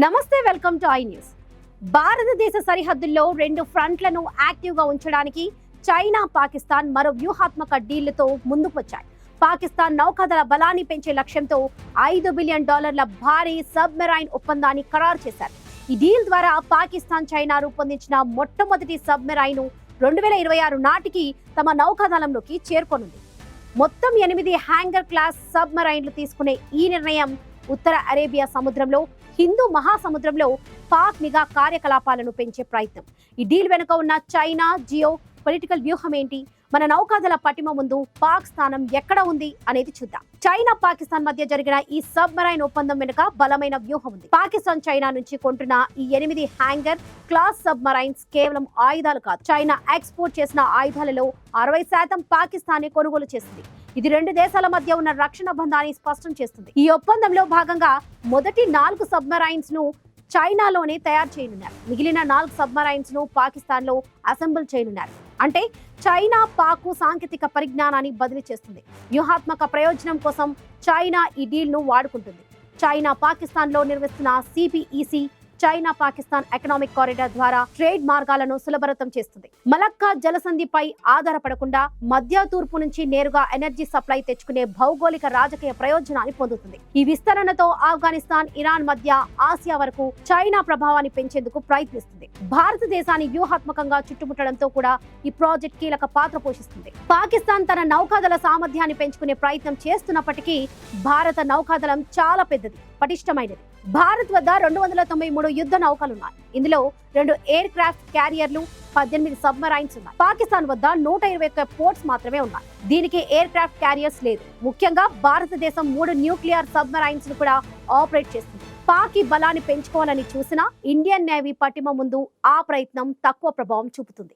నమస్తే, welcome to I news. భారతదేశ సరిహద్దుల్లో రెండు ఫ్రంట్లను యాక్టివ్గా ఉంచడానికి చైనా, పాకిస్తాన్ మరో వ్యూహాత్మక డీల్తో ముందుకు వచ్చాయి. పాకిస్తాన్ నౌకాదళ బలాన్ని పెంచే లక్ష్యంతో $5 బిలియన్ భారీ సబ్మెరైన్ ఒప్పందాన్ని ఖరారు చేశారు. ఈ డీల్ ద్వారా పాకిస్తాన్, చైనా రూపొందించిన మొట్టమొదటి సబ్మెరైన్ 2026 నాటికి తమ నౌకాదళంలోకి చేరుకోనుంది. మొత్తం 8 హ్యాంగర్ క్లాస్ సబ్మెరైన్లు తీసుకునే ఈ నిర్ణయం ఉత్తర అరేబియా సముద్రంలో, హిందూ మహాసముద్రంలో పాక్ నిఘా కార్యకలాపాలను పెంచే ప్రయత్నం. ఈ డీల్ వెనుక ఉన్న చైనా జియో పొలిటికల్ వ్యూహం ఏంటి, మన నౌకాదళ పటిమ ముందు పాక్ స్థానం ఎక్కడ ఉంది అనేది చూద్దాం. చైనా, పాకిస్తాన్ మధ్య జరిగిన ఈ సబ్మెరైన్ ఒప్పందం వెనుక బలమైన వ్యూహం ఉంది. పాకిస్తాన్ చైనా నుంచి కొంటున్న ఈ 8 హ్యాంగర్ క్లాస్ సబ్మెరైన్స్ కేవలం ఆయుధాలు కాదు. చైనా ఎక్స్పోర్ట్ చేసిన ఆయుధాలలో 60% పాకిస్తానే కొనుగోలు చేసింది. ఇది రెండు దేశాల మధ్య ఉన్న రక్షణ బంధాన్ని స్పష్టం చేస్తుంది. ఈ ఒప్పందంలో భాగంగా మొదటి 4 సబ్మెరైన్స్ ను చైనాలోనే తయారు చేయనున్నారు. మిగిలిన 4 సబ్మెరైన్స్ ను పాకిస్తాన్ లో అసెంబుల్ చేయనున్నారు. అంటే చైనా పాక్ సాంకేతిక పరిజ్ఞానాన్ని బదిలీ చేస్తుంది. వ్యూహాత్మక ప్రయోజనం కోసం చైనా ఈ డీల్ ను వాడుకుంటుంది. చైనా పాకిస్తాన్ లో నిర్మిస్తున్న CPEC China Pakistan economic corridor ద్వారా ట్రేడ్ మార్గాలను సులభతరం చేస్తుంది. మలక్కా జలసంధిపై ఆధారపడకుండా మధ్య తూర్పు నుంచి నేరుగా ఎనర్జీ సప్లై తెచ్చుకునే భౌగోళిక రాజకీయ ప్రయోజనాన్ని పొందుతుంది. ఈ విస్తరణతో ఆఫ్ఘనిస్తాన్, ఇరాన్ మధ్య ఆసియా వరకు చైనా ప్రభావాన్ని పెంచేందుకు ప్రయత్నిస్తుంది. భారతదేశాన్ని వ్యూహాత్మకంగా చుట్టుముట్టడంతో కూడా ఈ ప్రాజెక్ట్ కీలక పాత్ర పోషిస్తుంది. పాకిస్తాన్ తన నౌకాదళ సామర్థ్యాన్ని పెంచుకునే ప్రయత్నం చేస్తున్నప్పటికీ భారత నౌకాదళం చాలా పెద్దది, పటిష్టమైనది. భారత్ వద్ద 293 యుద్ధ నౌకలున్నాయి. ఇందులో 2 ఎయిర్ క్రాఫ్ట్ క్యారియర్లు, 18 సబ్మెరైన్స్ ఉన్నాయి. పాకిస్తాన్ వద్ద 121 పోర్ట్స్ మాత్రమే ఉన్నాయి. దీనికి ఎయిర్ క్రాఫ్ట్ క్యారియర్స్ లేదు. ముఖ్యంగా భారతదేశం 3 న్యూక్లియర్ సబ్మెరైన్స్ ను కూడా ఆపరేట్ చేస్తుంది. పాక్ ఈ బలాన్ని పెంచుకోవాలని చూసినా ఇండియన్ నేవీ పటిమ ముందు ఆ ప్రయత్నం తక్కువ ప్రభావం చూపుతుంది.